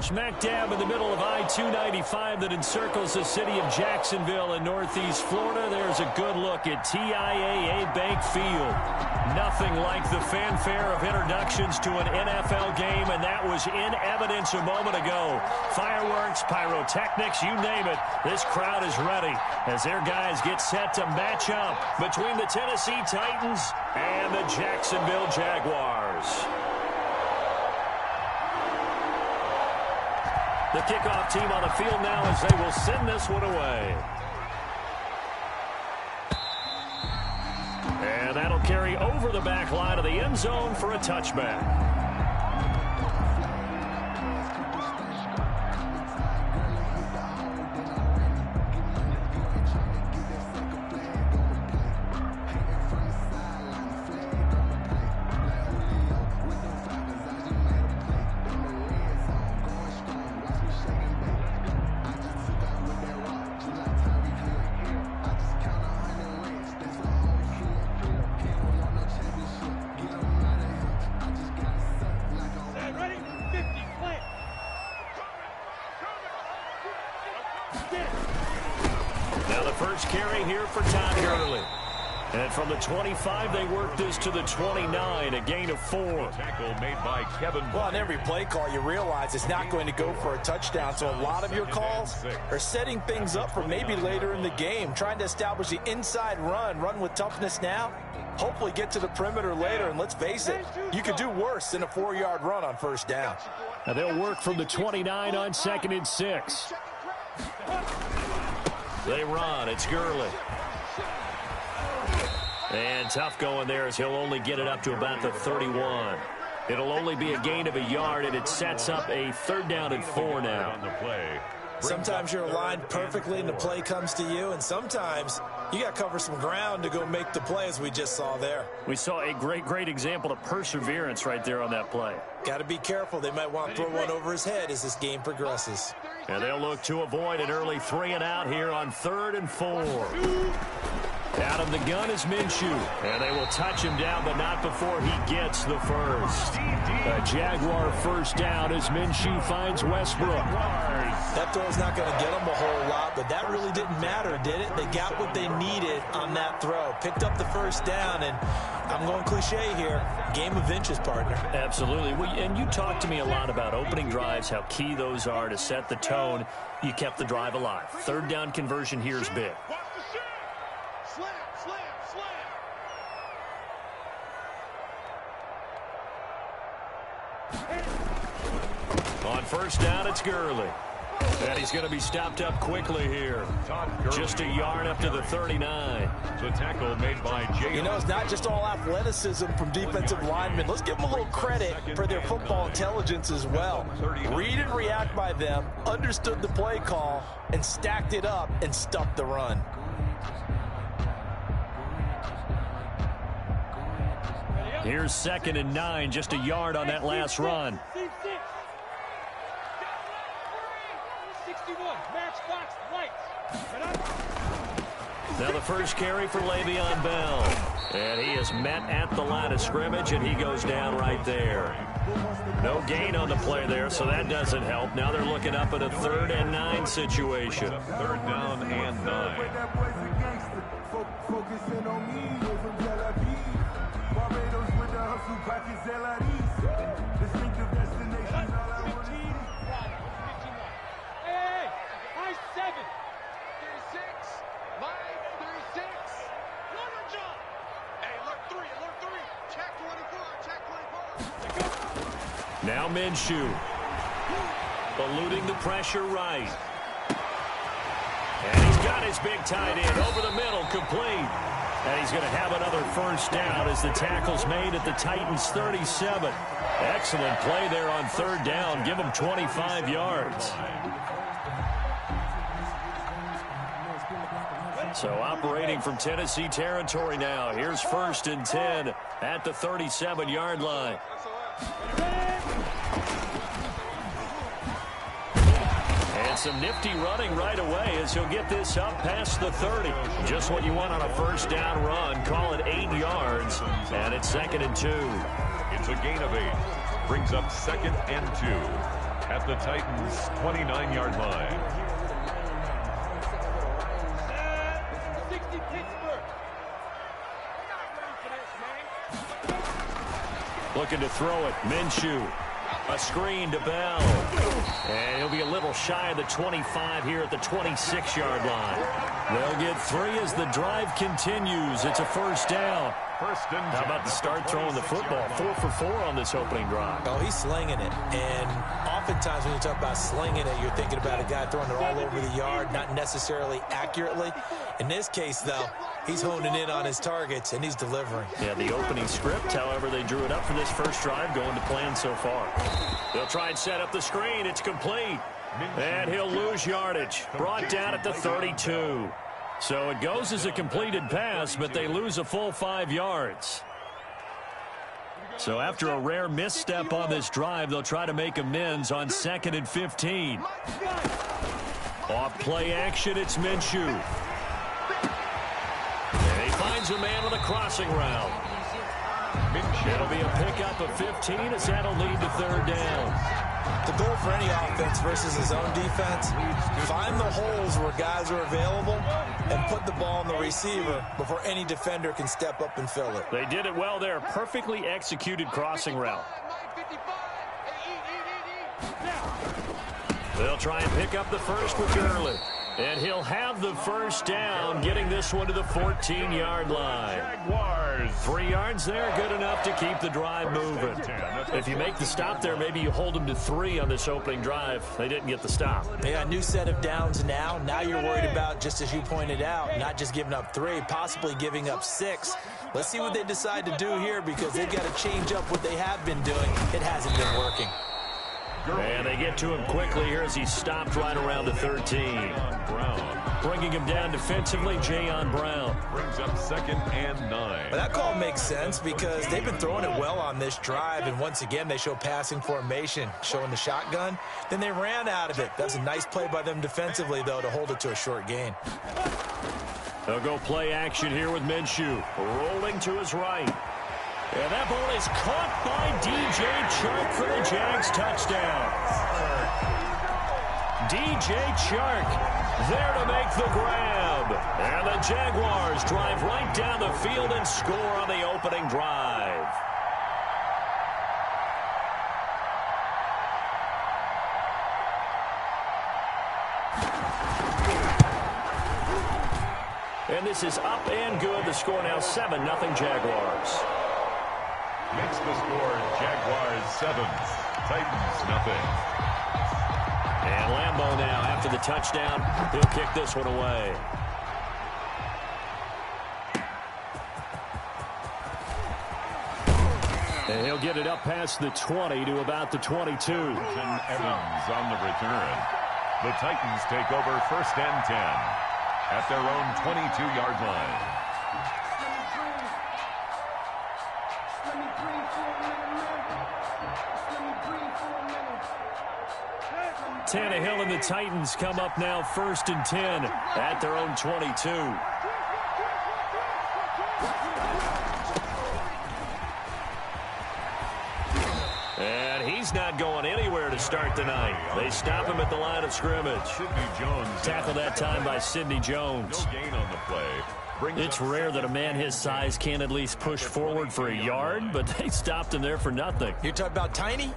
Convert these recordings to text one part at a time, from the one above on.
Smack dab in the middle of I-295 that encircles the city of Jacksonville in northeast Florida. There's a good look at TIAA Bank Field. Nothing like the fanfare of introductions to an NFL game, and that was in evidence a moment ago. Fireworks, pyrotechnics, you name it. This crowd is ready as their guys get set to match up between the Tennessee Titans and the Jacksonville Jaguars. The kickoff team on the field now as they will send this one away. And that'll carry over the back line of the end zone for a touchback. First carry here for Todd Gurley. And from the 25, they work this to the 29, a gain of 4. Tackle made by Kevin. Well, on every play call, you realize it's not going to go for a touchdown. So a lot of your calls are setting things up for maybe later in the game, trying to establish the inside run with toughness now, hopefully get to the perimeter later. And let's face it, you could do worse than a 4-yard run on first down. Now they'll work from the 29 on 2nd and 6. They run. It's Gurley. And tough going there as he'll only get it up to about the 31. It'll only be a gain of a yard, and it sets up a 3rd down and 4 now. Sometimes you're aligned perfectly and the play comes to you, and sometimes you got to cover some ground to go make the play, as we just saw there. We saw a great example of perseverance right there on that play. Got to be careful. They might want to throw one over his head as this game progresses. And they'll look to avoid an early 3 and out here on 3rd and 4. Out of the gun is Minshew. And they will touch him down, but not before he gets the first. A Jaguar first down as Minshew finds Westbrook. That throw's not going to get them a whole lot, but that really didn't matter, did it? They got what they needed on that throw. Picked up the first down, and I'm going cliche here. Game of inches, partner. Absolutely. And you talked to me a lot about opening drives, how key those are to set the tone. You kept the drive alive. 3rd down conversion here is big. On first down, it's Gurley. And he's going to be stopped up quickly here. Just a yard up to the 39. The tackle made by Jay. You know, it's not just all athleticism from defensive linemen. Let's give them a little credit for their football intelligence as well. Read and react by them, understood the play call, and stacked it up and stuffed the run. Here's 2nd and 9, just a yard on that last run. Now the first carry for Le'Veon Bell. And he is met at the line of scrimmage, and he goes down right there. No gain on the play there, so that doesn't help. Now they're looking up at a 3rd and 9 situation. 3rd down and 9. Now Minshew, eluding the pressure right. And he's got his big tight end over the middle, complete. And he's going to have another first down as the tackle's made at the Titans' 37. Excellent play there on 3rd down. Give him 25 yards. So operating from Tennessee territory now. Here's 1st and 10 at the 37-yard line. And some nifty running right away as he'll get this up past the 30. Just what you want on a first down run. Call it 8 yards, and it's 2nd and 2. It's a gain of 8. Brings up 2nd and 2. at the Titans' 29-yard line. Looking to throw it. Minshew. A screen to Bell. And he'll be a little shy of the 25 here at the 26-yard line. They'll get 3 as the drive continues. It's a first down. How about the start throwing the football? 4 for 4 on this opening drive. Oh, he's slinging it. And oftentimes when you talk about slinging it, you're thinking about a guy throwing it all over the yard, not necessarily accurately. In this case, though, he's honing in on his targets, and he's delivering. Yeah, the opening script, however, they drew it up for this first drive, going to plan so far. They'll try and set up the screen. It's complete. And he'll lose yardage. Brought down at the 32. So it goes as a completed pass, but they lose a full 5 yards. So after a rare misstep on this drive, they'll try to make amends on 2nd and 15. Off play action, it's Minshew. And he finds a man with a crossing route. It'll be a pickup of 15 as that'll lead to 3rd down. The goal for any offense versus his own defense, find the holes where guys are available and put the ball in the receiver before any defender can step up and fill it. They did it well there. Perfectly executed crossing route. They'll try and pick up the first with Gurley. And he'll have the first down, getting this one to the 14-yard line. 3 yards there, good enough to keep the drive moving. If you make the stop there, maybe you hold them to 3 on this opening drive. They didn't get the stop. Yeah, new set of downs now. Now you're worried about, just as you pointed out, not just giving up 3, possibly giving up 6. Let's see what they decide to do here, because they've got to change up what they have been doing. It hasn't been working. And they get to him quickly here as he stopped right around the 13. Bringing him down defensively, Jayon Brown. Brings up 2nd and 9. Well, that call makes sense because they've been throwing it well on this drive, and once again they show passing formation, showing the shotgun. Then they ran out of it. That was a nice play by them defensively, though, to hold it to a short gain. They'll go play action here with Minshew. Rolling to his right. And that ball is caught by DJ Chark for the Jags touchdown. DJ Chark there to make the grab. And the Jaguars drive right down the field and score on the opening drive. And this is up and good. The score now 7-0 Jaguars. Makes the score Jaguars 7, Titans nothing. And Lambeau now, after the touchdown, he'll kick this one away. And he'll get it up past the 20 to about the 22. Evans on the return. The Titans take over 1st and 10 at their own 22-yard line. Tannehill and the Titans come up now 1st and 10 at their own 22. And he's not going anywhere to start the night. They stop him at the line of scrimmage. Sidney Jones tackled that time by Sidney Jones. No gain on the play. It's rare that a man his size can at least push forward for a yard, but they stopped him there for nothing. You're talking about Tiny?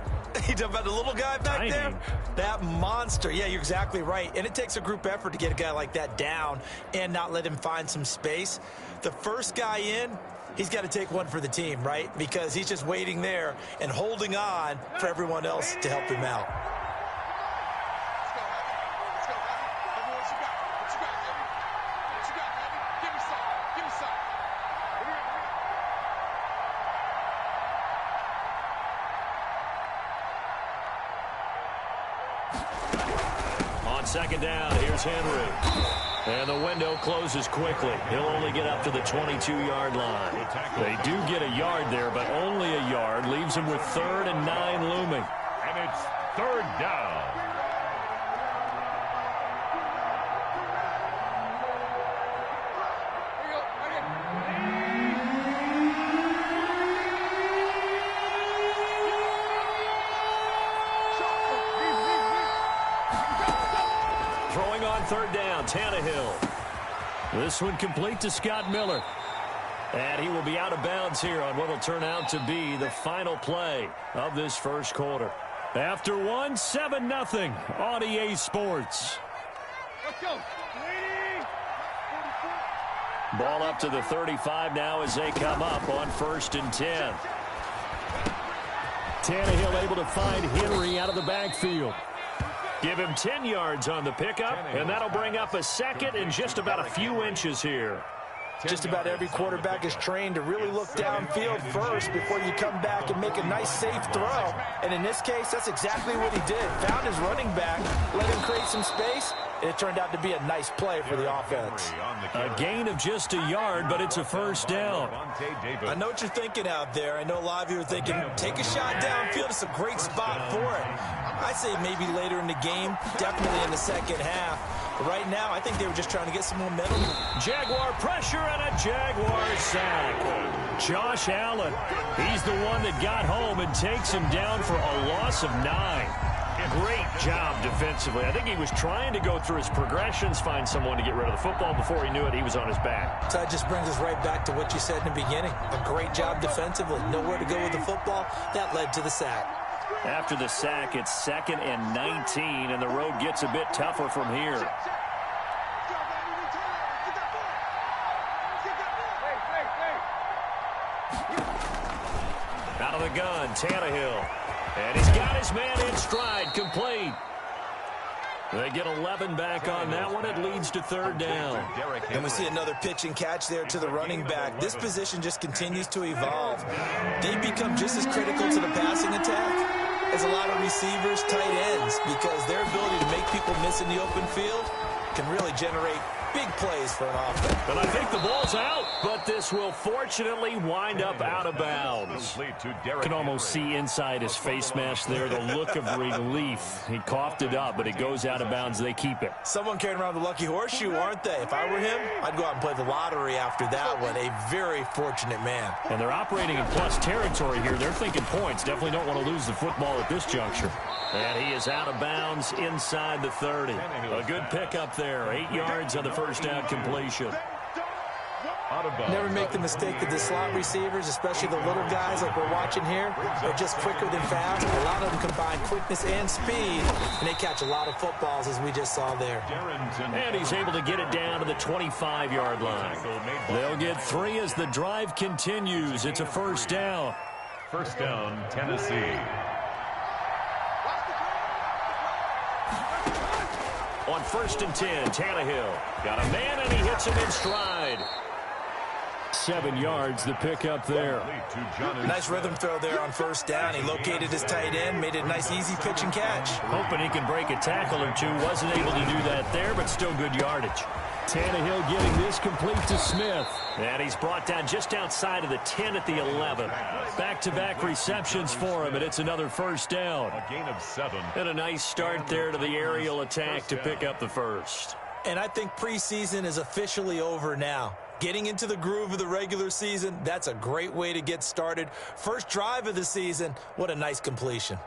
You talking about the little guy back there? That monster. Yeah, you're exactly right. And it takes a group effort to get a guy like that down and not let him find some space. The first guy in, he's got to take one for the team, right? Because he's just waiting there and holding on for everyone else to help him out. On 2nd down, here's Henry. And the window closes quickly. He'll only get up to the 22-yard line. They do get a yard there, but only a yard. Leaves him with 3rd and 9 looming. And it's 3rd down. third down. Tannehill. This one complete to Scott Miller. And he will be out of bounds here on what will turn out to be the final play of this first quarter. After one, 7-0 on EA Sports. Let's go. Ball up to the 35 now as they come up on 1st and 10. Tannehill able to find Henry out of the backfield. Give him 10 yards on the pickup, and that'll bring up a second and just about a few inches here. Just about every quarterback is trained to really look downfield first before you come back and make a nice, safe throw. And in this case, that's exactly what he did. Found his running back, let him create some space, and it turned out to be a nice play for the offense. A gain of just a yard, but it's a first down. I know what you're thinking out there. I know a lot of you are thinking, take a shot downfield. It's a great spot for it. I say maybe later in the game, definitely in the second half. But right now, I think they were just trying to get some momentum. Jaguar pressure and a Jaguar sack. Josh Allen, he's the one that got home and takes him down for a loss of 9. Great job defensively. I think he was trying to go through his progressions, find someone to get rid of the football. Before he knew it, he was on his back. So that just brings us right back to what you said in the beginning. A great job defensively. Nowhere to go with the football. That led to the sack. After the sack, it's 2nd and 19, and the road gets a bit tougher from here. Out of the gun, Tannehill. And he's got his man in stride, complete. They get 11 back on that one. It leads to 3rd down. And we see another pitch and catch there to the running back. This position just continues to evolve. They become just as critical to the passing attack as a lot of receivers, tight ends, because their ability to make people miss in the open field can really generate big plays for an offense. But I think the ball's out, but this will fortunately wind up out of bounds. Can almost see inside his face mask there the look of relief. He coughed it up, but it goes out of bounds. They keep it. Someone carrying around the lucky horseshoe, aren't they? If I were him, I'd go out and play the lottery after that one. A very fortunate man. And they're operating in plus territory here. They're thinking points. Definitely don't want to lose the football at this juncture. And he is out of bounds inside the 30. A good pickup there. 8 yards on the first down completion. Never make the mistake that the slot receivers, especially the little guys like we're watching here, are just quicker than fast. A lot of them combine quickness and speed, and they catch a lot of footballs, as we just saw there. And he's able to get it down to the 25-yard line. They'll get 3 as the drive continues. It's a first down. First down, Tennessee. On 1st and 10, Tannehill got a man, and he hits him in stride. 7 yards, the pickup there. Nice rhythm throw there on first down. He located his tight end, made it a nice easy pitch and catch. Hoping he can break a tackle or two. Wasn't able to do that there, but still good yardage. Tannehill getting this complete to Smith. And he's brought down just outside of the 10 at the 11. Back-to-back receptions for him, and it's another first down. A gain of 7. And a nice start there to the aerial attack to pick up the first. And I think preseason is officially over now. Getting into the groove of the regular season, that's a great way to get started. First drive of the season, what a nice completion.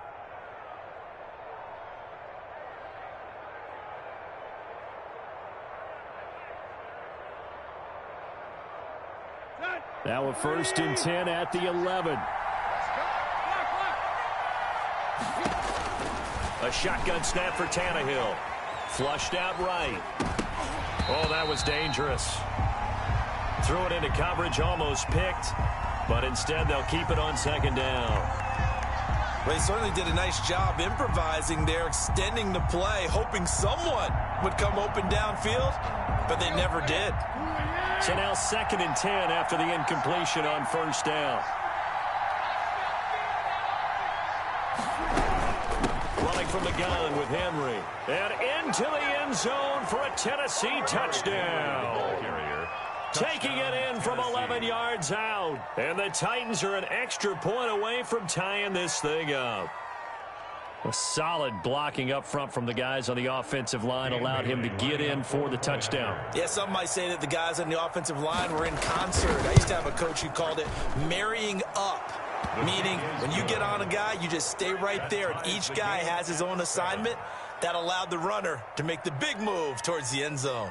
Now a 1st and 10 at the 11. A shotgun snap for Tannehill. Flushed out right. Oh, that was dangerous. Threw it into coverage, almost picked, but instead they'll keep it on 2nd down. Well, he certainly did a nice job improvising there, extending the play, hoping someone would come open downfield, but they never did. So now 2nd and 10 after the incompletion on first down. Running from the gun with Henry. And into the end zone for a Tennessee touchdown. Taking it in from 11 yards out. And the Titans are an extra point away from tying this thing up. A solid blocking up front from the guys on the offensive line allowed him to get in for the touchdown. Yeah, some might say that the guys on the offensive line were in concert. I used to have a coach who called it marrying up, meaning when you get on a guy, you just stay right there, and each guy has his own assignment. That allowed the runner to make the big move towards the end zone.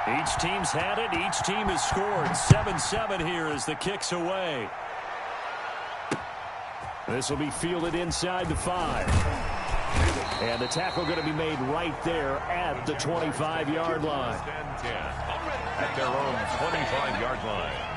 Each team's had it. Each team has scored. 7-7 here as the kick's away. This will be fielded inside the 5. And the tackle going to be made right there at the 25-yard line. At their own 25-yard line.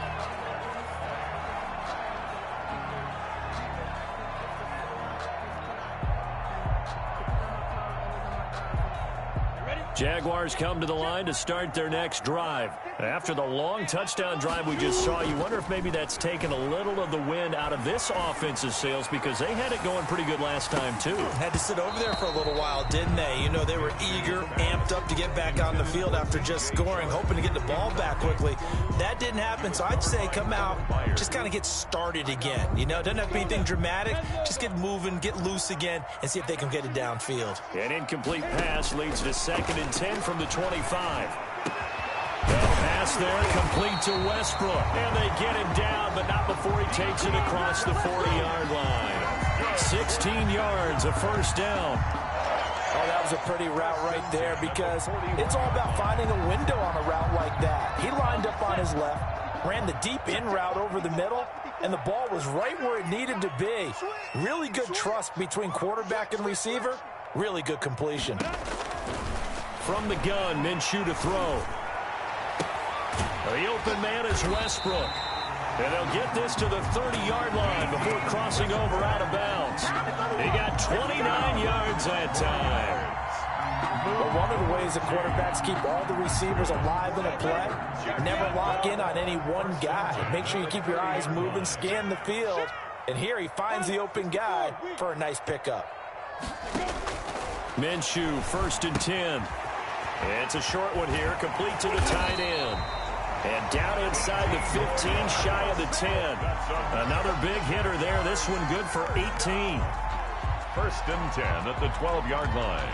Jaguars come to the line to start their next drive. After the long touchdown drive we just saw, you wonder if maybe that's taken a little of the wind out of this offense's sails, because they had it going pretty good last time too. Had to sit over there for a little while, didn't they? You know, they were eager, amped up to get back on the field after just scoring, hoping to get the ball back quickly. That didn't happen, so I'd say come out, just kind of get started again. You know, doesn't have to be anything dramatic. Just get moving, get loose again, and see if they can get it downfield. An incomplete pass leads to 2nd and 10 from the 25. Pass there, complete to Westbrook. And they get him down, but not before he takes it across the 40-yard line. 16 yards, a first down. Oh, that was a pretty route right there, because it's all about finding a window on a route like that. He lined up on his left, ran the deep in route over the middle, and the ball was right where it needed to be. Really good trust between quarterback and receiver. Really good completion. From the gun, Minshew to throw. The open man is Westbrook. And they'll get this to the 30-yard line before crossing over out of bounds. He got 29 yards that time. Well, one of the ways the quarterbacks keep all the receivers alive in a play, never lock in on any one guy. Make sure you keep your eyes moving, scan the field. And here he finds the open guy for a nice pickup. Minshew, 1st and 10. It's a short one here, complete to the tight end. And down inside the 15, shy of the 10. Another big hitter there. This one good for 18. 1st and 10 at the 12-yard line.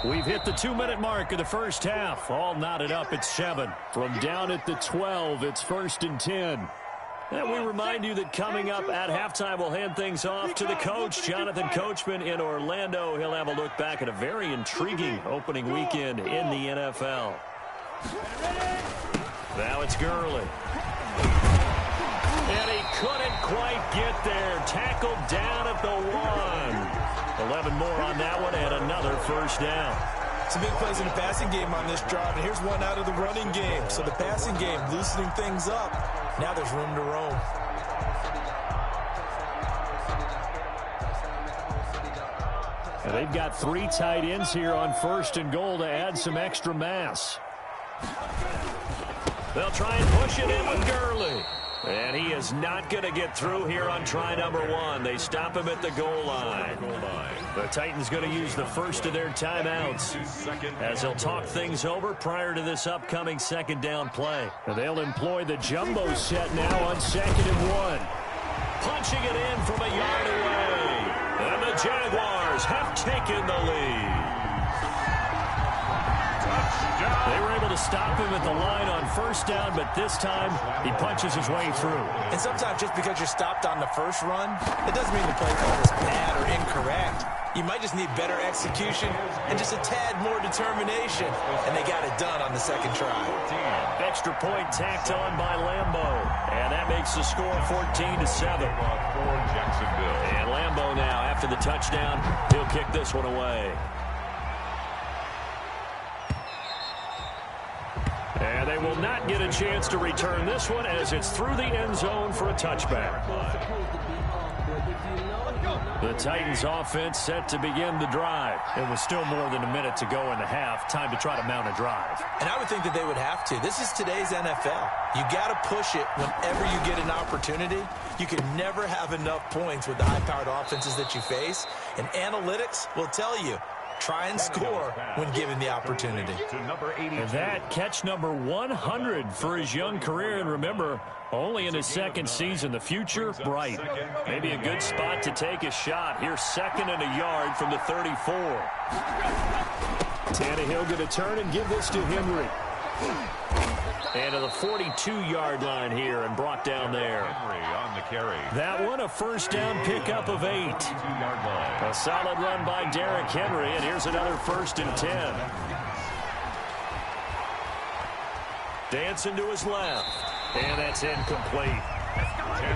We've hit the 2-minute mark of the first half. All knotted up at 7. From down at the 12, it's 1st and 10. And we remind you that coming up at halftime, we'll hand things off to the coach, Jonathan Coachman in Orlando. He'll have a look back at a very intriguing opening weekend in the NFL. Now it's Gurley. And he couldn't quite get there. Tackled down at the 1. 11 more on that one and another first down. Some big plays in the passing game on this drive, and here's one out of the running game. So the passing game loosening things up. Now there's room to roam. And they've got 3 tight ends here on 1st and goal to add some extra mass. They'll try and push it in with Gurley. And he is not going to get through here on try number 1. They stop him at the goal line. The Titans going to use the first of their timeouts as they'll talk things over prior to this upcoming 2nd down play. And they'll employ the jumbo set now on 2nd and 1. Punching it in from a yard away. And the Jaguars have taken the lead. They were able to stop him at the line on 1st down, but this time he punches his way through. And sometimes just because you're stopped on the first run, it doesn't mean the play call is bad or incorrect. You might just need better execution and just a tad more determination. And they got it done on the 2nd try. Extra point tacked on by Lambo. And that makes the score 14-7. For Jacksonville. And Lambo now, after the touchdown, he'll kick this one away. And they will not get a chance to return this one as it's through the end zone for a touchback. The Titans offense set to begin the drive. It was still more than a minute to go in the half. Time to try to mount a drive. And I would think that they would have to. This is today's NFL. You got to push it whenever you get an opportunity. You can never have enough points with the high-powered offenses that you face. And analytics will tell you, try and score when given the opportunity. And that catch number 100 for his young career. And remember, only in his 2nd season, the future bright. Maybe a good spot to take a shot. Here's 2nd and a yard from the 34. Tannehill going to turn and give this to Henry. And to the 42-yard line here and brought down there. Henry on the carry. That one a first down pickup of 8. A solid run by Derrick Henry, and here's another 1st and 10. Dancing to his left, and that's incomplete.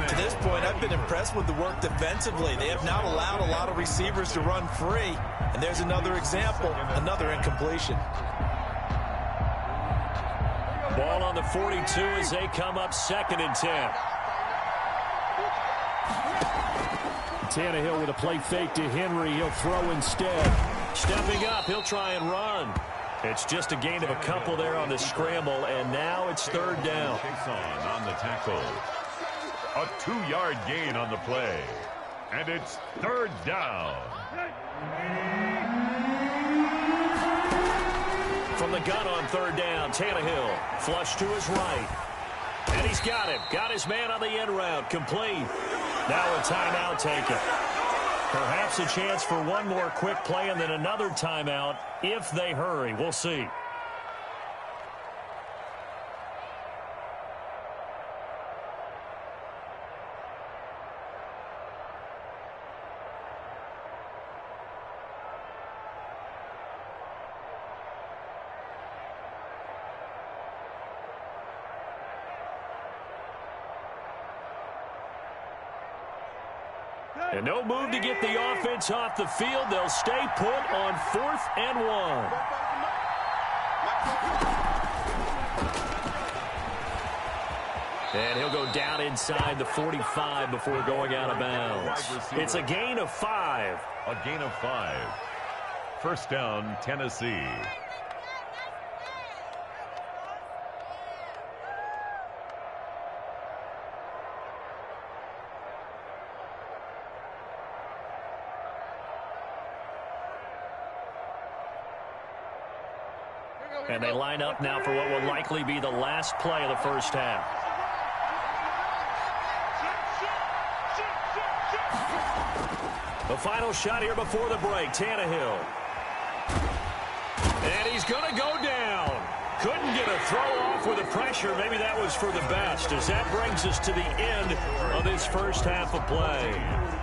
To this point, I've been impressed with the work defensively. They have not allowed a lot of receivers to run free. And there's another example, another incompletion. Ball on the 42 as they come up 2nd and 10. Tannehill with a play fake to Henry. He'll throw instead. Stepping up, he'll try and run. It's just a gain of a couple there on the scramble, and now it's 3rd down. On the tackle. A 2-yard gain on the play. And it's 3rd down. From the gun on 3rd down, Tannehill flush to his right. And he's got him. Got his man on the end route. Complete. Now a timeout taken. Perhaps a chance for one more quick play and then another timeout if they hurry. We'll see. And no move to get the offense off the field. They'll stay put on 4th and 1. And he'll go down inside the 45 before going out of bounds. It's a gain of 5. A gain of 5. 1st down, Tennessee. And they line up now for what will likely be the last play of the first half. The final shot here before the break, Tannehill. And he's going to go down. Couldn't get a throw off with the pressure. Maybe that was for the best, as that brings us to the end of this first half of play.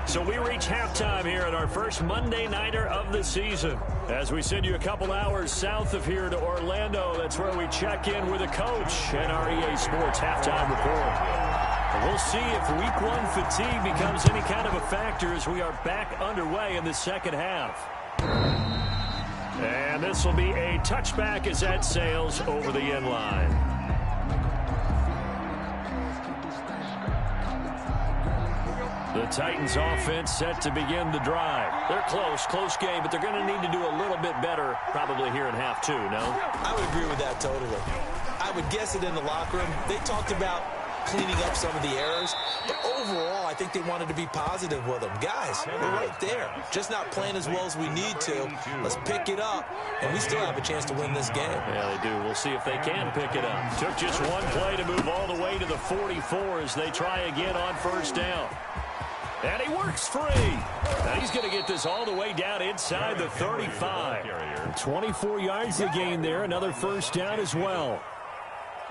So we reach halftime here at our first Monday Nighter of the season. As we send you a couple hours south of here to Orlando, that's where we check in with a coach and our EA Sports halftime report. And we'll see if Week 1 fatigue becomes any kind of a factor as we are back underway in the second half. And this will be a touchback as that sails over the end line. The Titans offense set to begin the drive. They're close game, but they're going to need to do a little bit better probably here in half 2, no? I would agree with that totally. I would guess it in the locker room. They talked about cleaning up some of the errors, but overall, I think they wanted to be positive with them. Guys, we're right there. Just not playing as well as we need to. Let's pick it up, and we still have a chance to win this game. Yeah, they do. We'll see if they can pick it up. Took just one play to move all the way to the 44 as they try again on first down. And he works free. Now he's going to get this all the way down inside the 35. 24 yards to gain there. Another first down as well.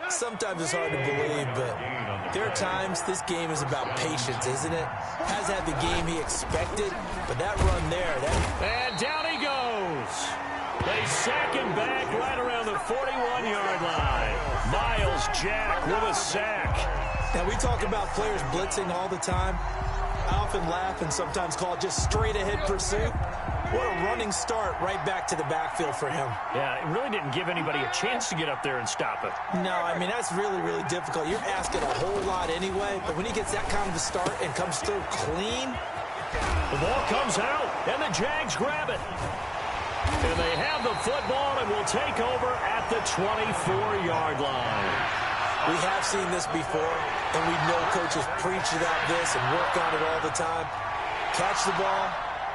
Sometimes it's hard to believe, but there are times this game is about patience, isn't it? Has had the game he expected, but that run there. And down he goes. They sack him back right around the 41-yard line. Miles Jack with a sack. Now, we talk about players blitzing all the time. I often laugh and sometimes call it just straight-ahead pursuit. What a running start right back to the backfield for him. Yeah, it really didn't give anybody a chance to get up there and stop it. No, I mean, that's really, really difficult. You're asking a whole lot anyway, but when he gets that kind of a start and comes through clean. The ball comes out, and the Jags grab it. And they have the football and will take over at the 24-yard line. We have seen this before, and we know coaches preach about this and work on it all the time. Catch the ball.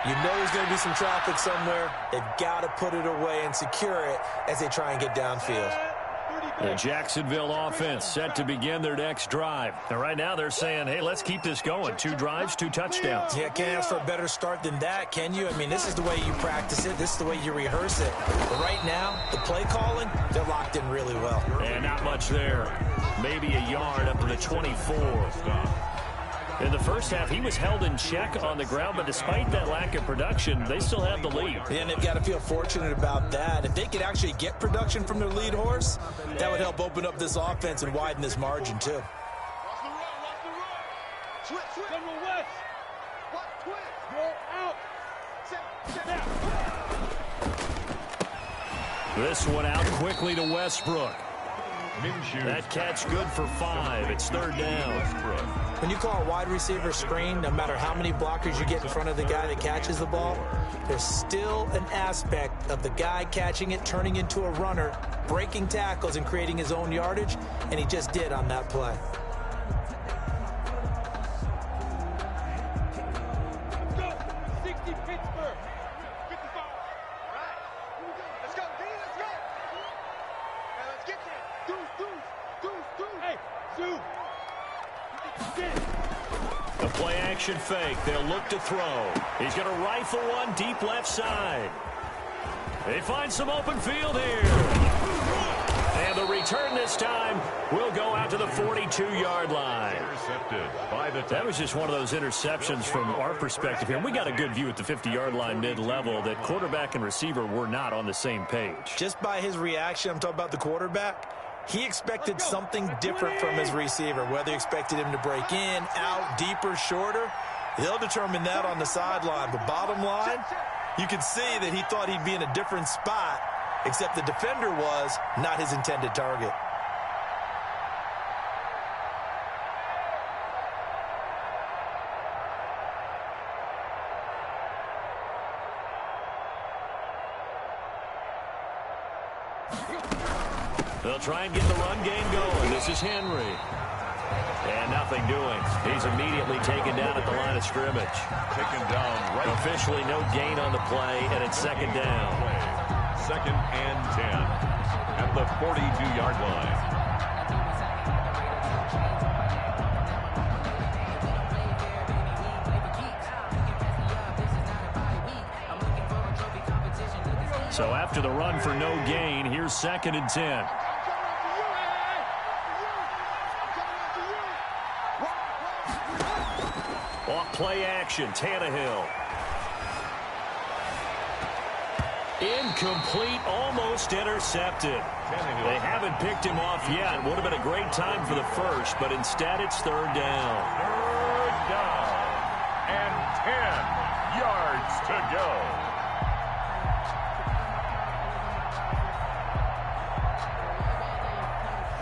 You know there's going to be some traffic somewhere. They've got to put it away and secure it as they try and get downfield. The Jacksonville offense set to begin their next drive. And right now they're saying, hey, let's keep this going. 2 drives, 2 touchdowns. Yeah, can't ask for a better start than that, can you? I mean, this is the way you practice it. This is the way you rehearse it. But right now, the play calling, they're locked in really well. And not much there. Maybe a yard up to the 24. In the first half, he was held in check on the ground, but despite that lack of production, they still have the lead. Yeah, and they've got to feel fortunate about that. If they could actually get production from their lead horse, that would help open up this offense and widen this margin, too. This one out quickly to Westbrook. That catch good for 5. It's 3rd down. When you call a wide receiver screen, no matter how many blockers you get in front of the guy that catches the ball, there's still an aspect of the guy catching it, turning into a runner, breaking tackles and creating his own yardage, and he just did on that play. The play action fake. They'll look to throw. He's going to rifle one deep left side. They find some open field here. And the return this time will go out to the 42-yard line. Intercepted by the That was just one of those interceptions from our perspective here. We got a good view at the 50-yard line mid-level that quarterback and receiver were not on the same page. Just by his reaction, I'm talking about the quarterback, he expected something different from his receiver, whether he expected him to break in, out, deeper, shorter. They'll determine that on the sideline. But bottom line, you can see that he thought he'd be in a different spot, except the defender was not his intended target. They'll try and get the run game going. This is Henry. And nothing doing. He's immediately taken down at the line of scrimmage. Taken down right. Officially no gain on the play, and it's 2nd down. 2nd and 10 at the 42-yard line. So after the run for no gain, here's 2nd and 10. Off play action, Tannehill. Incomplete, almost intercepted. They haven't picked him off yet. Would have been a great time for the first, but instead it's 3rd down. 3rd down and 10 yards to go.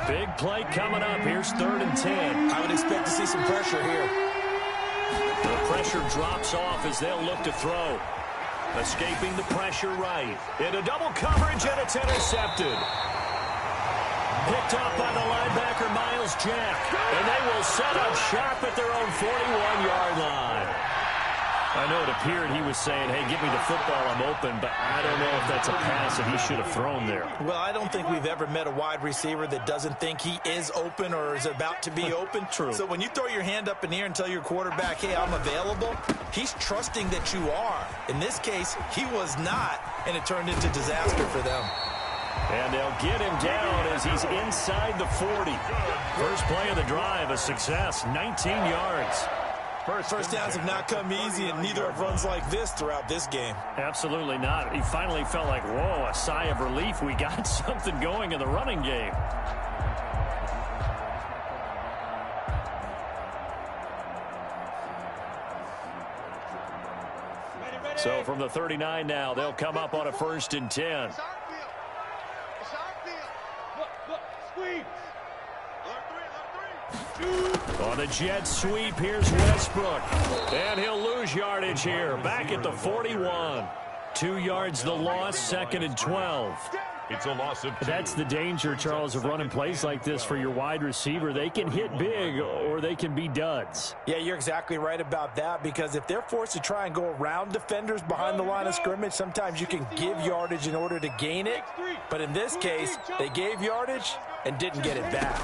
Big play coming up. Here's 3rd and 10. I would expect to see some pressure here. The pressure drops off as they'll look to throw. Escaping the pressure right. Into double coverage, and it's intercepted. Picked up by the linebacker, Miles Jack. And they will set up shop at their own 41-yard line. I know it appeared he was saying, hey, give me the football, I'm open, but I don't know if that's a pass that he should have thrown there. Well, I don't think we've ever met a wide receiver that doesn't think he is open or is about to be open. True. So when you throw your hand up in the air and tell your quarterback, hey, I'm available, he's trusting that you are. In this case, he was not, and it turned into disaster for them. And they'll get him down as he's inside the 40. First play of the drive, a success, 19 yards. First downs have not come easy, and neither have runs like this throughout this game. Absolutely not. He finally felt like, whoa, a sigh of relief. We got something going in the running game. So from the 39 now, they'll come up on a 1st and 10. On the jet sweep, here's Westbrook. And he'll lose yardage here. Back at the 41. 2 yards the loss, 2nd and 12. It's a loss of 2. That's the danger, Charles, of running plays like this for your wide receiver. They can hit big or they can be duds. Yeah, you're exactly right about that, because if they're forced to try and go around defenders behind the line of scrimmage, sometimes you can give yardage in order to gain it. But in this case, they gave yardage and didn't get it back.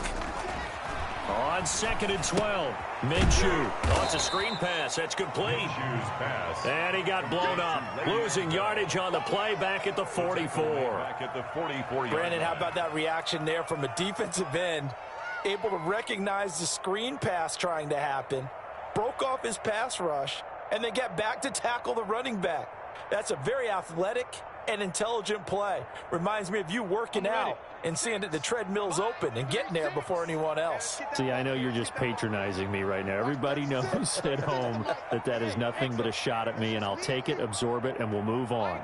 On 2nd and 12, Minshew. Oh, it's a screen pass. That's complete. Pass. And he got blown up. Losing yardage on the play back at the 44. Back at the 44. Brandon, how about that reaction there from a defensive end? Able to recognize the screen pass trying to happen, broke off his pass rush, and then get back to tackle the running back. That's a very athletic and intelligent play. Reminds me of you working out and seeing that the treadmill's open and getting there before anyone else. See, I know you're just patronizing me right now. Everybody knows at home that that is nothing but a shot at me, and I'll take it, absorb it, and we'll move on.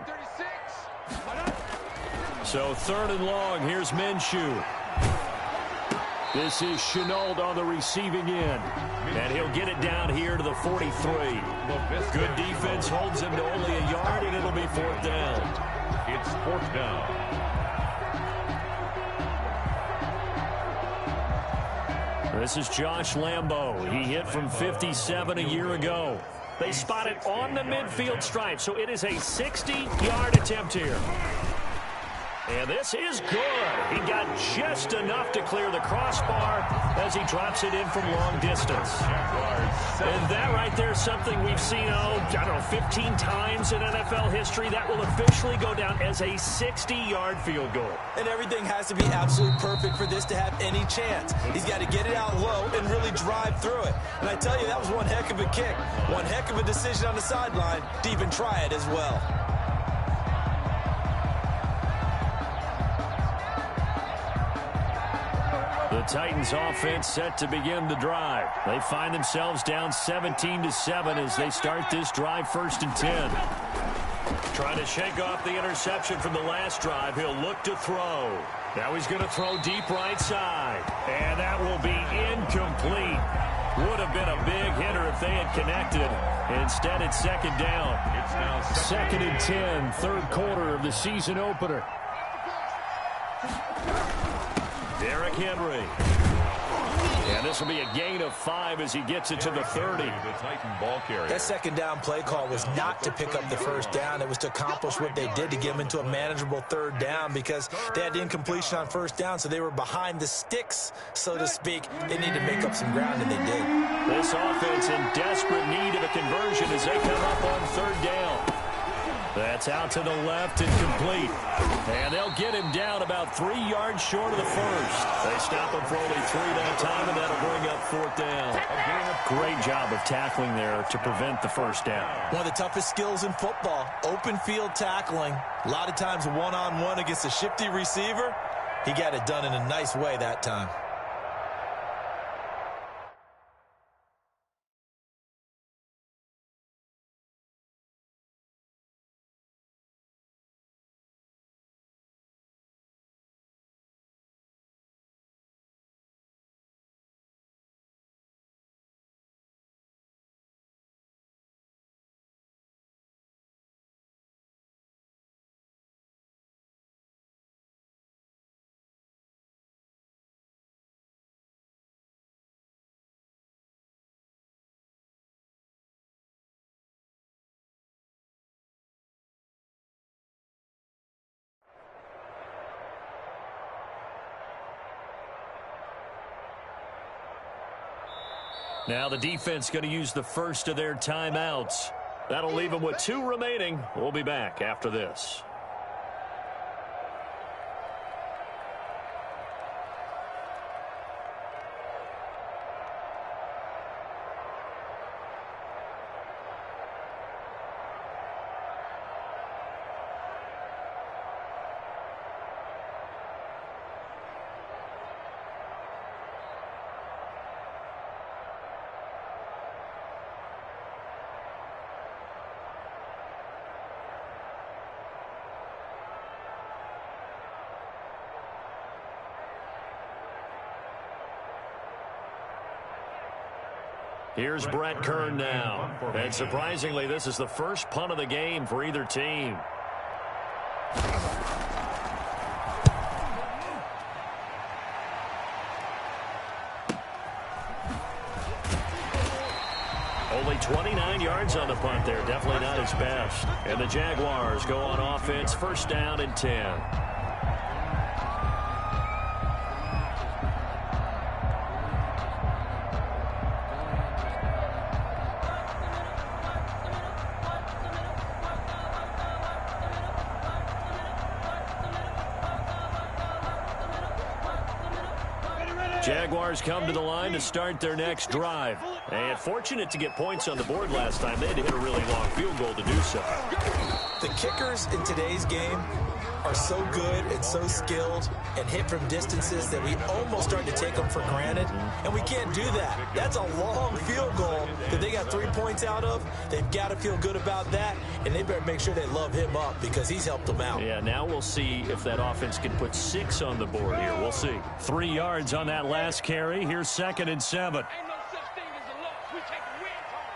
So 3rd and long, here's Minshew. This is Chenault on the receiving end, and he'll get it down here to the 43. Good defense holds him to only a yard, and it'll be 4th down. It's 4th down. This is Josh Lambo. He hit from 57 a year ago. They spot it on the midfield stripe, so it is a 60-yard attempt here. And this is good. He got just enough to clear the crossbar as he drops it in from long distance. And that right there is something we've seen, I don't know, 15 times in NFL history. That will officially go down as a 60-yard field goal. And everything has to be absolutely perfect for this to have any chance. He's got to get it out low and really drive through it. And I tell you, that was one heck of a kick. One heck of a decision on the sideline to even try it as well. The Titans offense set to begin the drive. They find themselves down 17-7 as they start this drive 1st and 10. Trying to shake off the interception from the last drive. He'll look to throw. Now he's going to throw deep right side. And that will be incomplete. Would have been a big hitter if they had connected. Instead, it's 2nd down. It's now 2nd and 10, 3rd quarter of the season opener. Derrick Henry. And this will be a gain of 5 as he gets it to the 30. The Titan ball carrier. That 2nd down play call was not to pick up the 1st down. It was to accomplish what they did to get them into a manageable 3rd down because they had the incompletion on 1st down, so they were behind the sticks, so to speak. They needed to make up some ground, and they did. This offense in desperate need of a conversion as they come up on 3rd down. That's out to the left and complete. And they'll get him down about 3 yards short of the 1st. They stop him for only 3 that time, and that'll bring up 4th down. Great job of tackling there to prevent the 1st down. One of the toughest skills in football, open field tackling. A lot of times one-on-one against a shifty receiver. He got it done in a nice way that time. Now the defense going to use the first of their timeouts. That'll leave them with 2 remaining. We'll be back after this. Here's Brett Kern now. And surprisingly, this is the first punt of the game for either team. Only 29 yards on the punt there. Definitely not his best. And the Jaguars go on offense, 1st down and 10. Jaguars come to the line to start their next drive. And fortunate to get points on the board last time. They had to hit a really long field goal to do so. The kickers in today's game are so good and so skilled and hit from distances that we almost start to take them for granted, and we can't do that. That's a long field goal that they got 3 points out of. They've got to feel good about that, and they better make sure they love him up because he's helped them out. Yeah, now we'll see if that offense can put 6 on the board here. We'll see. 3 yards on that last carry. Here's 2nd and 7. Ain't no such thing as a loss. We take the wins home.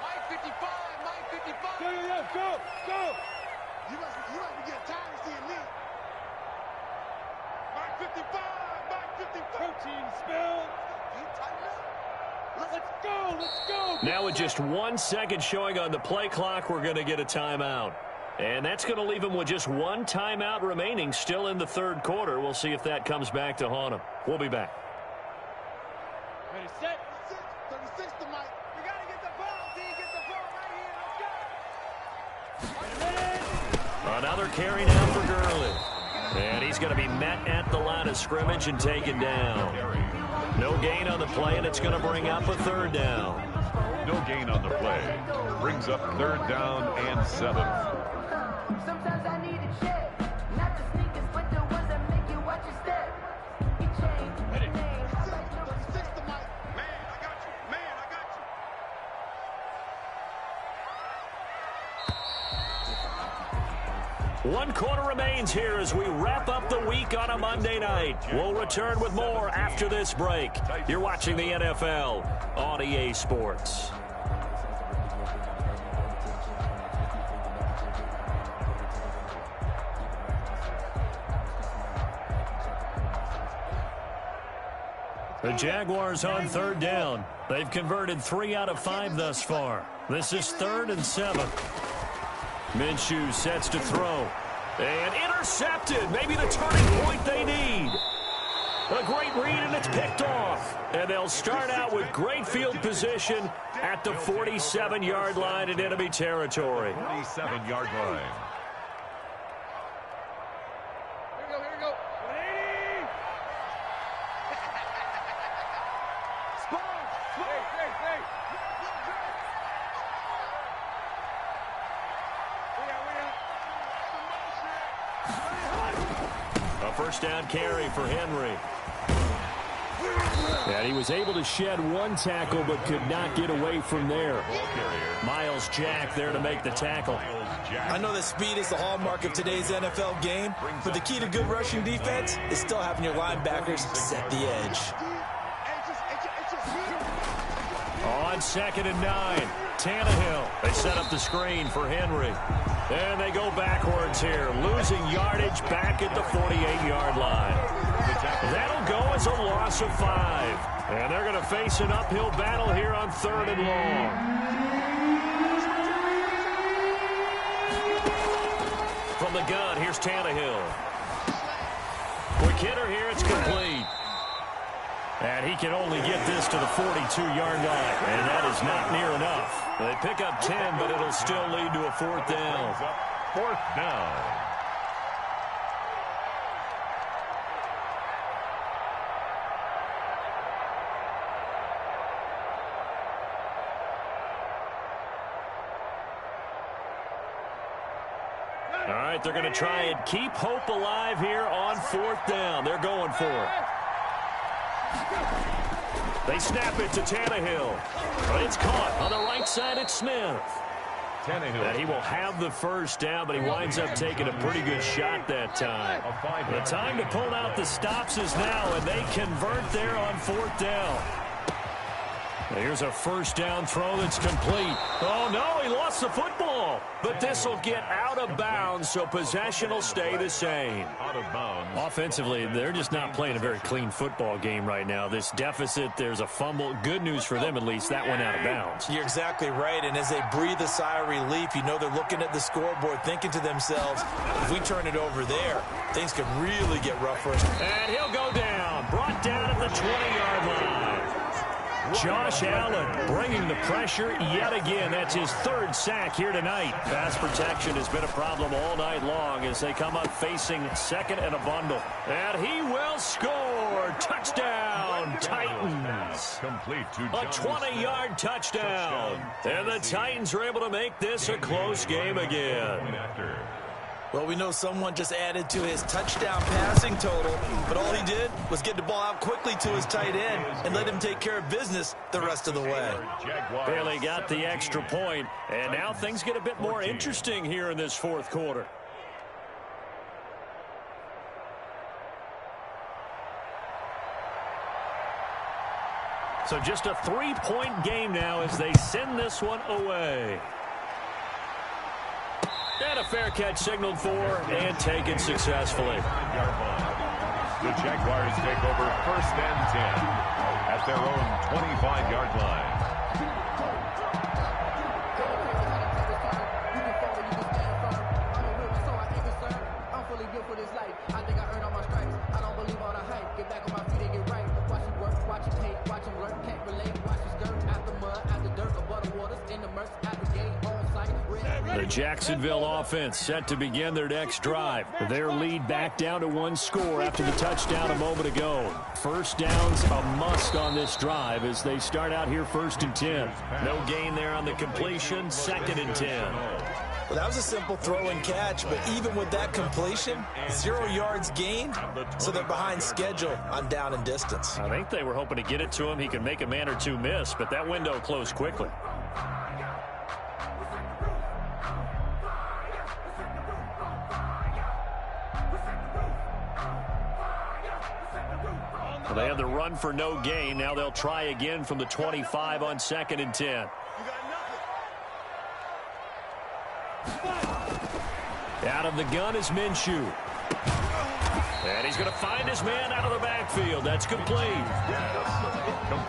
Mike 55, Mike 55. Go. You must be getting tired of seeing me. Mike 55, Mike 55. Protein spill. Let's go. Now with just 1 second showing on the play clock, we're going to get a timeout. And that's going to leave them with just 1 timeout remaining still in the 3rd quarter. We'll see if that comes back to haunt them. We'll be back. Ready, set. 36 to Mike. We got to get the ball, D. Get the ball right here. Let's go. Another carry now for Gurley. And he's going to be met at the line of scrimmage and taken down. No gain on the play, and it's going to bring up a 3rd down. No gain on the play. Brings up 3rd down and 7. Sometimes I need a check. Not the sneakers, but the ones that make you watch your step. You change the name. 36 to Mike. Man, I got you. 1 quarter remains here as we wrap up the week on a Monday night. We'll return with more after this break. You're watching the NFL on EA Sports. The Jaguars on 3rd down. They've converted 3 out of 5 thus far. This is 3rd and 7. Minshew sets to throw. And intercepted. Maybe the turning point they need. A great read, and it's picked off. And they'll start out with great field position at the 47-yard line in enemy territory. 47-yard line. Here we go. 180. Spawn. Hey. A 1st down carry for Henry. And he was able to shed 1 tackle but could not get away from there. Miles Jack there to make the tackle. I know that speed is the hallmark of today's NFL game, but the key to good rushing defense is still having your linebackers set the edge. On 2nd and 9, Tannehill. They set up the screen for Henry. And they go backwards here, losing yardage back at the 48-yard line. That'll go as a loss of 5. And they're going to face an uphill battle here on 3rd and long. From the gun, here's Tannehill. Quick hitter here, it's complete. And he can only get this to the 42-yard line. And that is not near enough. They pick up 10, but it'll still lead to a 4th down. 4th down. All right, they're going to try and keep hope alive here on 4th down. They're going for it. They snap it to Tannehill. But it's caught on the right side. It's Smith. Tannehill. And he will have the 1st down, but he winds up taking a pretty good shot that time. The time to pull out the stops is now, and they convert there on 4th down. Here's a 1st down throw that's complete. Oh, no, he lost the football. But this will get out of bounds, so possession will stay the same. Out of bounds. Offensively, they're just not playing a very clean football game right now. This deficit, there's a fumble. Good news for them, at least. That went out of bounds. You're exactly right, and as they breathe a sigh of relief, you know they're looking at the scoreboard thinking to themselves, if we turn it over there, things could really get rough for us. And he'll go down. Brought down at the 20-yard line. Josh Allen bringing the pressure yet again. That's his third sack here tonight. Pass protection has been a problem all night long as they come up facing second and a bundle. And he will score. Touchdown, Titans. Complete to A 20-yard touchdown. And the Titans are able to make this a close game again. Well, we know someone just added to his touchdown passing total, but all he did was get the ball out quickly to his tight end and let him take care of business the rest of the way. Bailey got the extra point, and now things get a bit more interesting here in this fourth quarter. So just a 3-point game now as they send this one away. And a fair catch signaled for and taken successfully. The Jaguars take over first and 10 at their own 25-yard line. The Jacksonville offense set to begin their next drive. Their lead back down to 1 score after the touchdown a moment ago. First down's a must on this drive as they start out here first and 10. No gain there on the completion, second and 10. Well, that was a simple throw and catch, but even with that completion, 0 yards gained, so they're behind schedule on down and distance. I think they were hoping to get it to him. He could make a man or two miss, but that window closed quickly. Well, they have the run for no gain. Now they'll try again from the 25 on second and 10. Out of the gun is Minshew. And he's going to find his man out of the backfield. That's complete.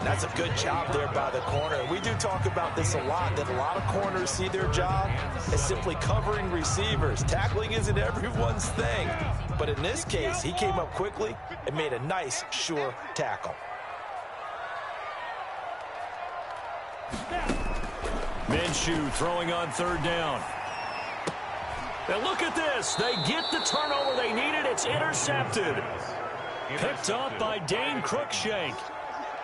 That's a good job there by the corner. We do talk about this a lot, that a lot of corners see their job as simply covering receivers. Tackling isn't everyone's thing. But in this case, he came up quickly and made a nice, sure tackle. Minshew throwing on third down. And look at this. They get the turnover they needed. It's intercepted. Picked up by Dane Cruikshank.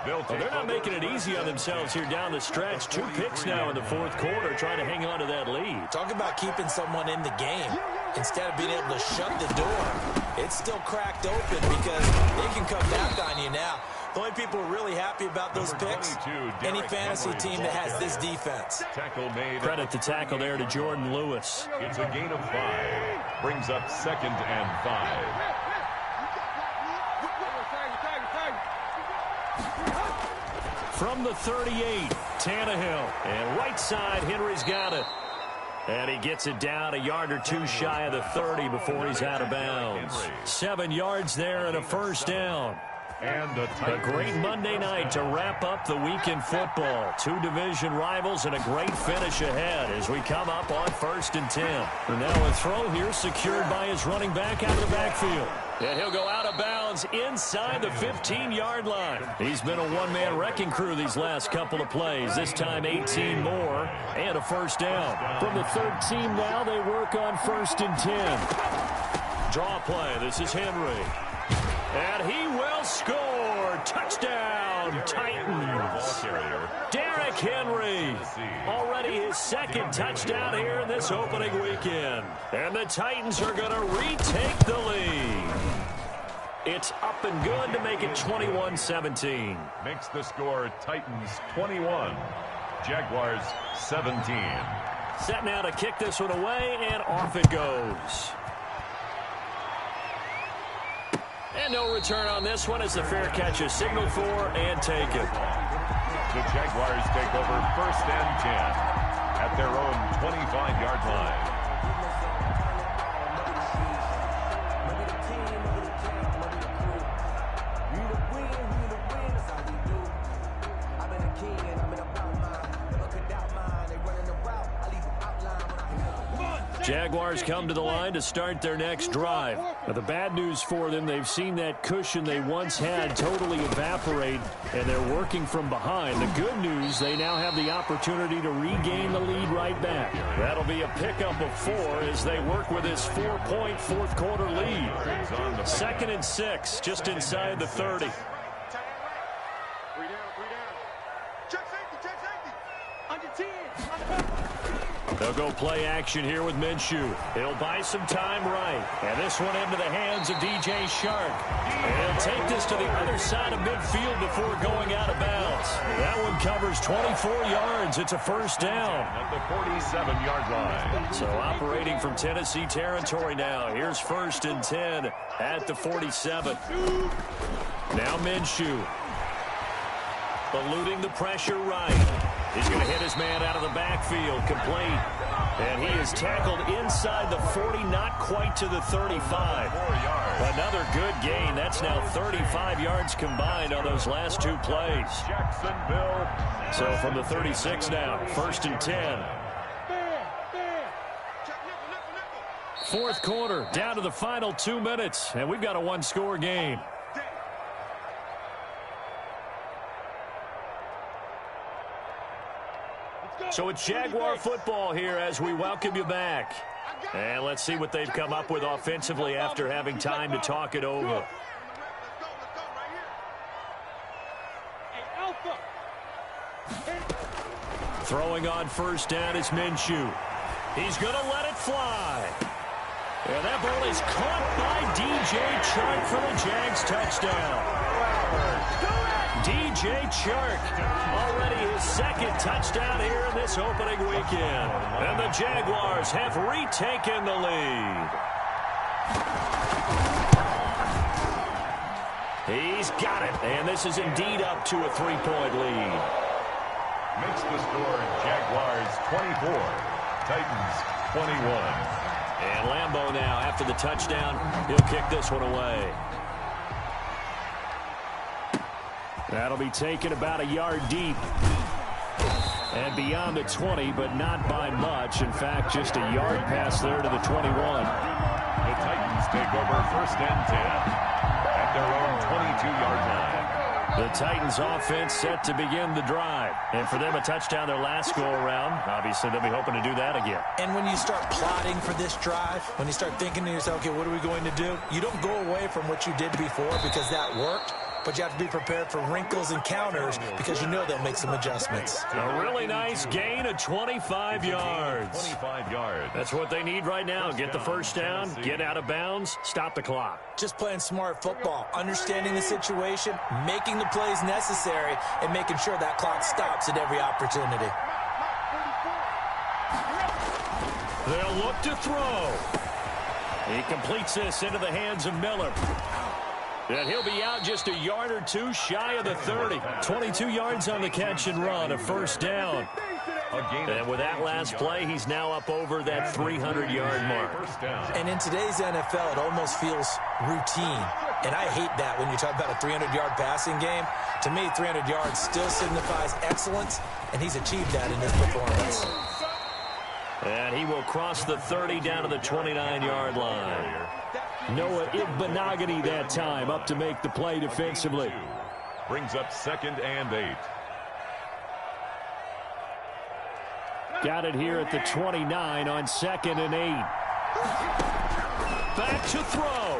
Well, they're not making it easy on themselves here down the stretch. 2 picks now in the fourth quarter, trying to hang on to that lead. Talk about keeping someone in the game instead of being able to shut the door. It's still cracked open because they can come back on you now. The only people who are really happy about those picks, any fantasy team that has this defense. Credit the tackle there to Jordan Lewis. It's a gain of 5. Brings up second and 5. From the 38, Tannehill. And right side, Henry's got it. And he gets it down a yard or two shy of the 30 before he's out of bounds. 7 yards there and a first down. And a great Monday night to wrap up the week in football. 2 division rivals and a great finish ahead as we come up on first and 10. And now a throw here secured by his running back out of the backfield. And he'll go out of bounds inside the 15-yard line. He's been a one-man wrecking crew these last couple of plays. This time 18 more and a first down. From the 13 now, they work on first and 10. Draw play. This is Henry. And he will score. Touchdown, Titans. Derrick Henry. Already his second touchdown here in this opening weekend. And the Titans are going to retake the lead. It's up and good to make it 21-17. Makes the score Titans 21, Jaguars 17. Set now to kick this one away, and off it goes. And no return on this one as the fair catch is signaled for and taken. The Jaguars take over first and 10 at their own 25-yard line. Jaguars come to the line to start their next drive. Now, the bad news for them, they've seen that cushion they once had totally evaporate, and they're working from behind. The good news, they now have the opportunity to regain the lead right back. That'll be a pickup of 4 as they work with this 4-point fourth-quarter lead. 2nd and 6, just inside the 30. They'll go play action here with Minshew. He'll buy some time right. And this one into the hands of DJ Shark. And he'll take this to the other side of midfield before going out of bounds. That one covers 24 yards. It's a first down. At the 47-yard line. So operating from Tennessee territory now. Here's 1st and 10 at the 47. Now Minshew. Eluding the pressure right. He's going to hit his man out of the backfield, complete. And he is tackled inside the 40, not quite to the 35. Another good gain. That's now 35 yards combined on those last 2 plays. Jacksonville. So from the 36 now, 1st and 10. 4th quarter, down to the final 2 minutes, and we've got a 1-score game. So it's Jaguar football here as we welcome you back. And let's see what they've come up with offensively after having time to talk it over. Throwing on 1st down is Minshew. He's going to let it fly. And that ball is caught by DJ Chark for the Jags touchdown. DJ Chark, already his 2nd touchdown here in this opening weekend. And the Jaguars have retaken the lead. He's got it, and this is indeed up to a 3-point lead. Makes the score Jaguars 24, Titans 21. And Lambeau now, after the touchdown, he'll kick this one away. That'll be taken about a yard deep. And beyond the 20, but not by much. In fact, just a yard pass there to the 21. The Titans take over 1st and 10 at their own 22-yard line. The Titans offense set to begin the drive. And for them, a touchdown their last go-around. Obviously, they'll be hoping to do that again. And when you start plotting for this drive, when you start thinking to yourself, okay, what are we going to do? You don't go away from what you did before because that worked. But you have to be prepared for wrinkles and counters because you know they'll make some adjustments. A really nice gain of 25 yards. 25 yards. That's what they need right now. Get the first down, get out of bounds, stop the clock. Just playing smart football, understanding the situation, making the plays necessary, and making sure that clock stops at every opportunity. They'll look to throw. He completes this into the hands of Miller. And he'll be out just a yard or 2 shy of the 30. 22 yards on the catch and run, a first down. And with that last play, he's now up over that 300-yard mark. And in today's NFL, it almost feels routine. And I hate that when you talk about a 300-yard passing game. To me, 300 yards still signifies excellence, and he's achieved that in his performance. And he will cross the 30 down to the 29-yard line. Noah Igbenogany that time up to make the play defensively. Brings up 2nd and 8. Got it here at the 29 on 2nd and 8. Back to throw.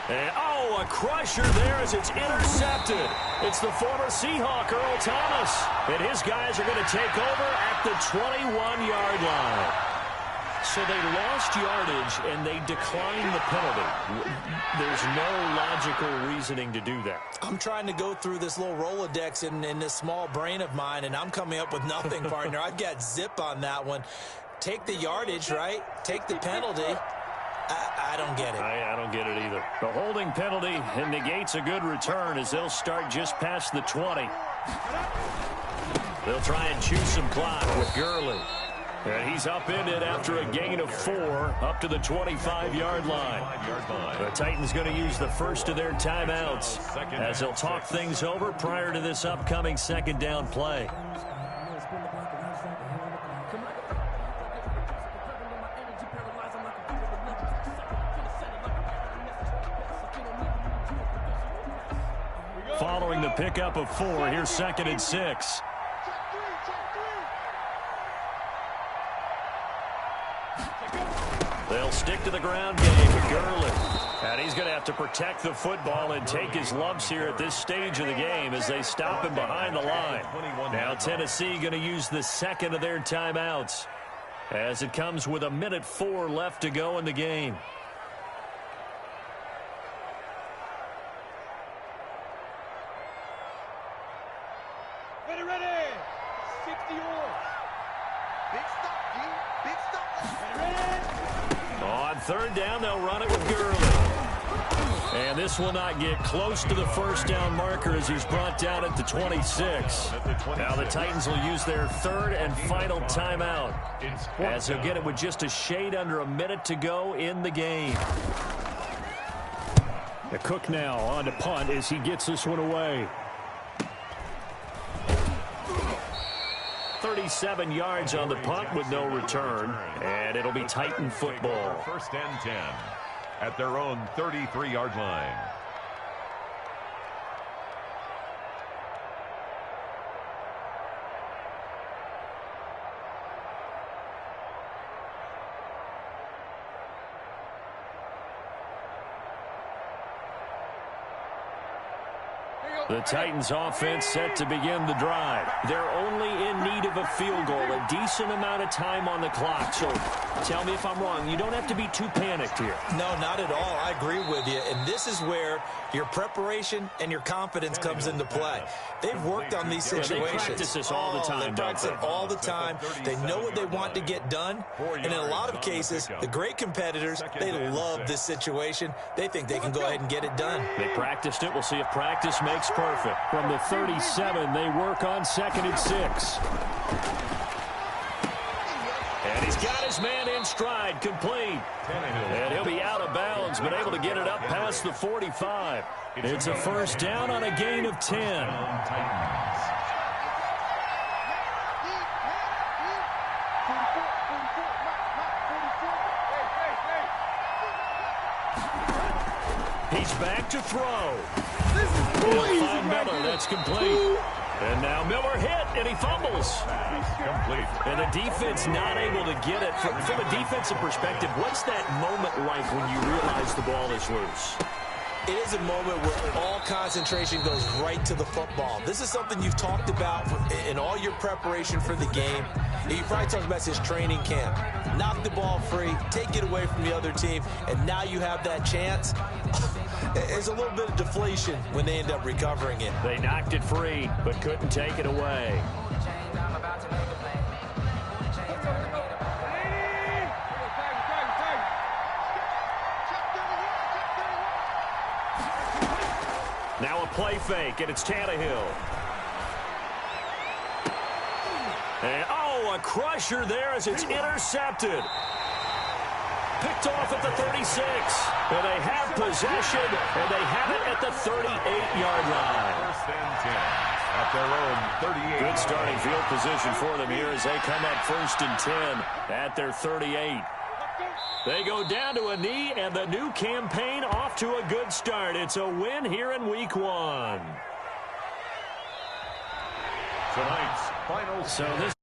And, oh, a crusher there as it's intercepted. It's the former Seahawk, Earl Thomas. And his guys are going to take over at the 21-yard line. So they lost yardage, and they declined the penalty. There's no logical reasoning to do that. I'm trying to go through this little Rolodex in this small brain of mine, and I'm coming up with nothing, partner. I've got zip on that one. Take the yardage, right? Take the penalty. I don't get it. I don't get it either. The holding penalty negates a good return as they'll start just past the 20. They'll try and choose some clock with Gurley. And he's upended after a gain of 4 up to the 25-yard line. The Titans going to use the first of their timeouts as they'll talk things over prior to this upcoming 2nd down play. Following the pickup of 4, here's 2nd and 6. They'll stick to the ground game with Gurley. And he's going to have to protect the football and take his lumps here at this stage of the game as they stop him behind the line. Now Tennessee going to use the 2nd of their timeouts as it comes with 1:04 left to go in the game. Ready. 60 on. Big stop, G. Big stop. Ready. On 3rd down, they'll run it with Gurley. And this will not get close to the first down marker as he's brought down at the 26. Now the Titans will use their 3rd and final timeout as they'll get it with just a shade under a minute to go in the game. The Cook now on to punt as he gets this one away. 37 yards on the punt with no return, and it'll be Titan football. 1st and 10 at their own 33-yard line. The Titans offense set to begin the drive. They're only in need of a field goal, a decent amount of time on the clock. So tell me if I'm wrong. You don't have to be too panicked here. No, not at all. I agree with you. And this is where your preparation and your confidence comes into play. They've worked on these situations. They practice this all the time. They practice it all the time. They know what they want to get done. And in a lot of cases, the great competitors, they love this situation. They think they can go ahead and get it done. They practiced it. We'll see if practice makes perfect. From the 37, they work on 2nd and 6. And he's got his man in stride, complete. And he'll be out of bounds, but able to get it up past the 45. It's a 1st down on a gain of 10. He's back to throw. He'll find Miller. That's complete. And now Miller hit, and he fumbles. Complete. And the defense not able to get it. From a defensive perspective, what's that moment like when you realize the ball is loose? It is a moment where all concentration goes right to the football. This is something you've talked about in all your preparation for the game. You probably talked about this training camp. Knock the ball free, take it away from the other team, and now you have that chance. There's a little bit of deflation when they end up recovering it. They knocked it free, but couldn't take it away. Now a play fake, and it's Tannehill. And, a crusher there as it's intercepted. Picked off at the 36. And they have possession, and they have it at the 38-yard line. 1st and 10 at their own 38. Good starting field position for them here as they come up 1st and 10 at their 38. They go down to a knee, and the new campaign off to a good start. It's a win here in Week 1. Tonight's final. So this